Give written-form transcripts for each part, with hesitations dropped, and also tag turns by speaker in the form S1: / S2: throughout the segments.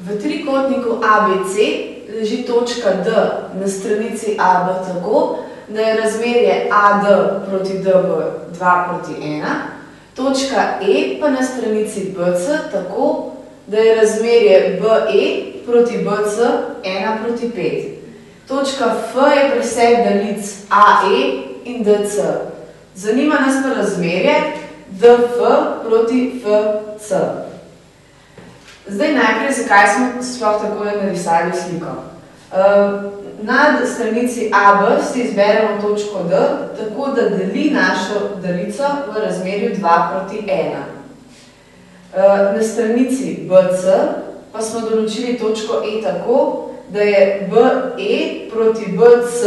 S1: V trikotniku ABC leži točka D na stranici AB tako, da je razmerje AD proti DB 2 proti 1, točka E pa na stranici BC tako, da je razmerje BE proti BC 1 proti 5. Točka F je presek daljic AE in DC. Zanima nas pa razmerje DF proti FC. Zdaj najprej, zakaj smo sploh takole narisali sliko. Na stranici AB si izberemo točko D, tako da deli našo daljico v razmerju 2 proti 1. Na stranici BC pa smo določili točko E tako, da je BE proti BC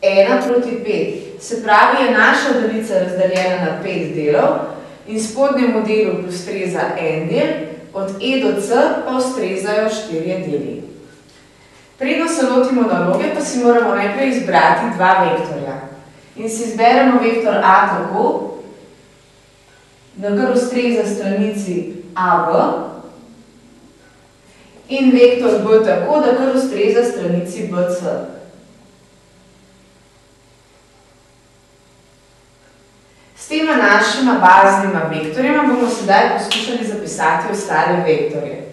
S1: 1 proti 5. Se pravi, je naša daljica razdeljena na 5 delov in spodnjemu delu ustreza en del, od E do C pa ustrezajo 4 deli. Preden se lotimo naloge, pa si moramo najprej izbrati dva vektorja. In si izberemo vektor A tako, da kar ustreza stranici AB, in vektor B tako, da kar ustreza stranici BC. S tema našima baznima vektorjema bomo sedaj poskušali zapisati ostale vektorje.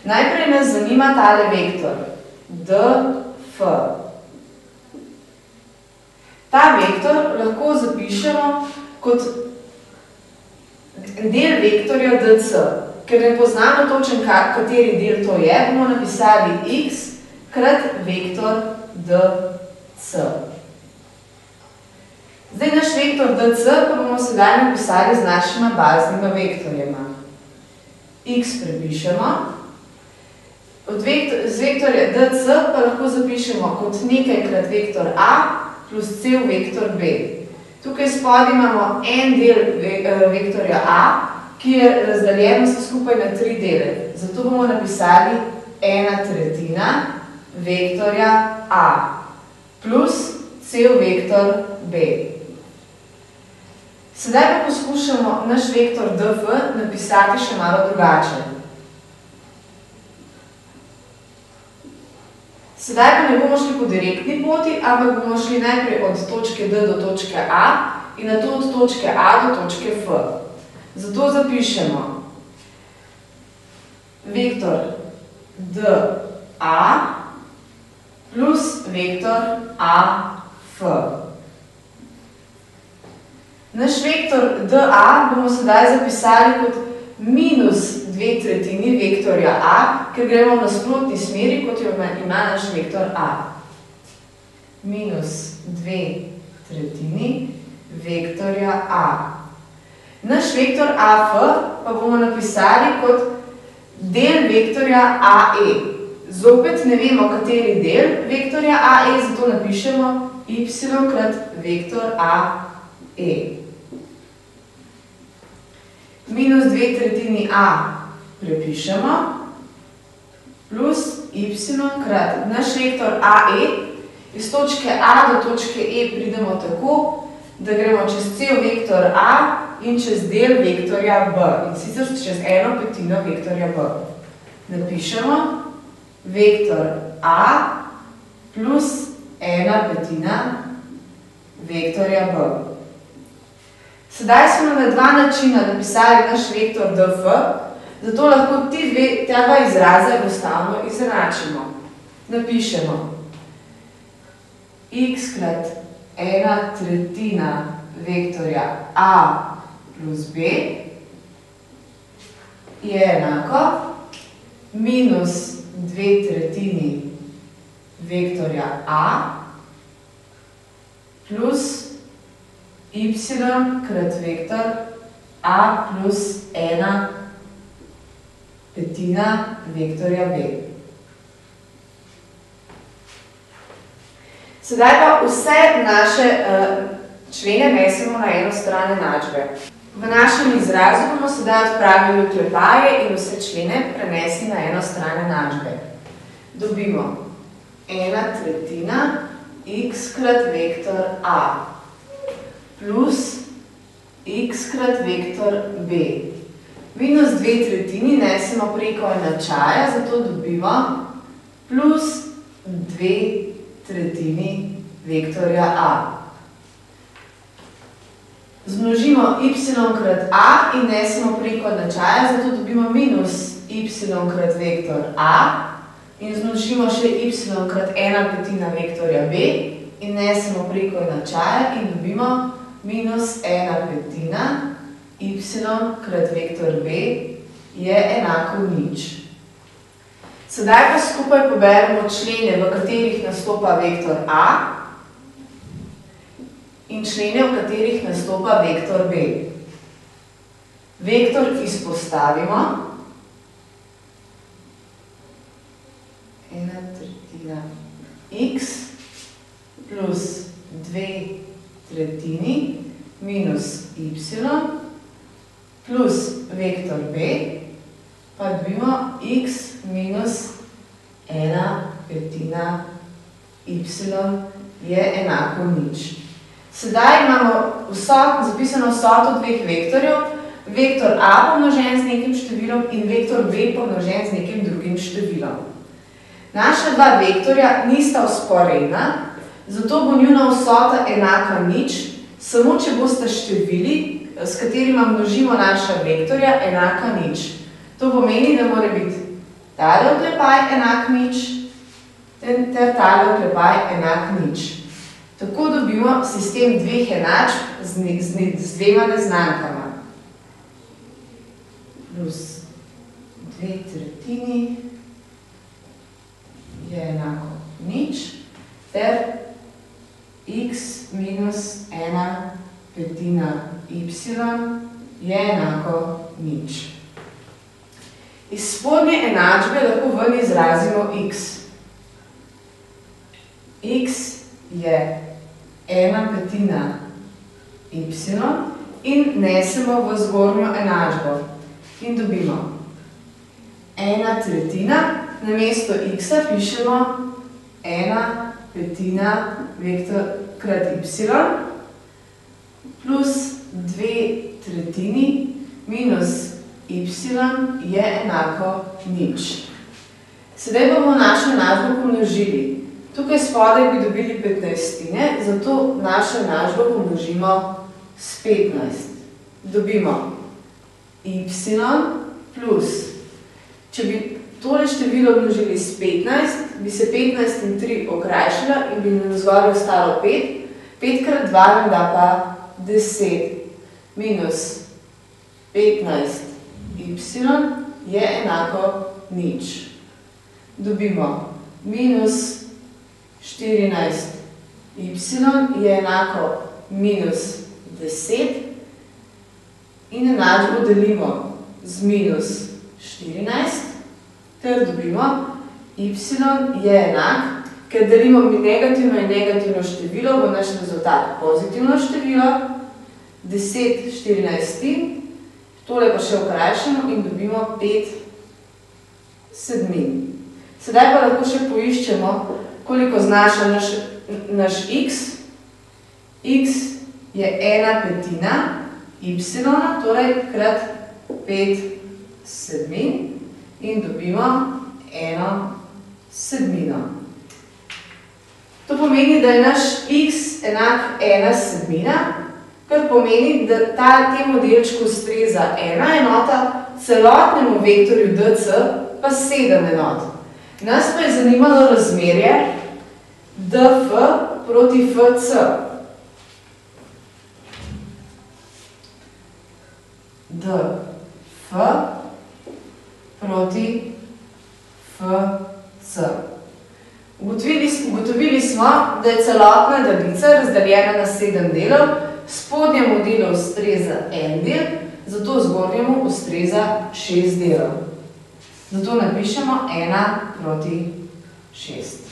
S1: Najprej nas zanima tale vektor, DF. Ta vektor lahko zapišemo kot del vektorja DC. Ker ne poznamo točen, kateri del to je, bomo napisali x krat vektor DC. Zdaj naš vektor DC pa bomo sedaj napisali z našima baznima vektorjema. X prepišemo. Z vektorja DC pa lahko zapišemo kot nekaj krat vektor A plus cel vektor B. Tukaj spodaj imamo en del vektorja A, ki je razdeljen vse skupaj na 3 dele. Zato bomo napisali 1/3 vektorja A plus cel vektor B. Sedaj pa poskušamo naš vektor DF napisati še malo drugače. Sedaj pa ne bomo šli po direktni poti, ampak bomo šli najprej od točke D do točke A in nato od točke A do točke F. Zato zapišemo vektor DA plus vektor AF. Naš vektor DA bomo sedaj zapisali kot minus 2/3 vektorja A, ker gremo v nasprotni smeri, kot jo ima naš vektor A. Minus 2/3 vektorja A. Naš vektor AF pa bomo napisali kot del vektorja AE. Zopet ne vemo, kateri del vektorja AE, zato napišemo y krat vektor AE. Minus 2/3 A prepišemo plus y krat naš vektor AE. Iz točke A do točke E pridemo tako, da gremo čez cel vektor A in čez del vektorja B. In sicer čez 1/5 vektorja B. Napišemo vektor A plus 1/5 vektorja B. Sedaj smo na dva načina napisali naš vektor DF, zato lahko ta dva izraza enostavno izenačimo. Napišemo x krat 1/3 vektorja A plus B je enako minus 2/3 vektorja A plus y krat vektor A plus 1/5 vektorja B. Sedaj pa vse naše člene nesemo na eno stran enačbe. V našem izrazu bomo sedaj odpravili oklepaje in vse člene prenesli na eno stran enačbe. Dobimo 1/3 x krat vektor A plus x krat vektor B Minus 2/3 nesemo preko enačaja, zato dobimo plus 2/3 vektorja a. Zmnožimo y krat a in nesemo preko enačaja, zato dobimo minus y krat vektor a in zmnožimo še y krat 1/5 vektorja b in nesemo preko enačaja in dobimo minus 1/5 y krat vektor b je enako nič. Sedaj pa skupaj poberemo člene, v katerih nastopa vektor a in člene, v katerih nastopa vektor b. Vektor izpostavimo. 1/3 x plus 2/3 minus y plus vektor b, pa dobimo x minus 1/5 y je enako nič. Sedaj imamo zapisano vsoto dveh vektorjev, vektor a pomnožen z nekim številom in vektor b pomnožen z nekim drugim številom. Naša dva vektorja nista vzporedna, zato bo njuna vsota enaka nič, samo če bosta števili, s katerima množimo naša vektorja, enaka nič. To pomeni, da mora biti tale oklepaj enak nič ter tale oklepaj enak nič. Tako dobimo sistem dveh enačb z dvema neznankama. Plus 2/3 je enako nič ter x minus 1/5 y je enako nič. Iz spodnje enačbe lahko ven izrazimo x. X je 1/5 y in nesemo v zgornjo enačbo. In dobimo 1/3, namesto x-a pišemo 1/5 vektor krat y plus 2/3 minus y je enako nič. Sedaj bomo našo enačbo pomnožili. Tukaj spodaj bi dobili 15, zato našo enačbo pomnožimo s 15. Dobimo y plus, če bi tole število množili s 15, bi se 15 in 3 okrajšala in bi nam zgoraj ostalo 5. 5 krat 2 nam da pa 10 minus 15 y je enako nič. Dobimo minus 14 y je enako minus 10 in enačbo delimo z minus 14 ter dobimo y je enak, ker delimo negativno in negativno število, bo naš rezultat pozitivno število, 10 14, tole pa še okrajšamo in dobimo 5 sedmin. Sedaj pa lahko še poiščemo, koliko znaša naš x. X je 1/5 y, torej krat 5 sedmin in dobimo 1/7. To pomeni, da je naš x enak 1/7, kar pomeni, da temu delčku ustreza 1 enota, celotnemu vektorju dc pa 7 enot. Nas pa je zanimalo razmerje df proti fc. df proti fc. Ugotovili smo, da je celotna daljica razdeljena na 7 delov, spodnjemu delu ustreza en del, zato zgornjemu ustreza 6 delov. Zato napišemo 1 proti 6.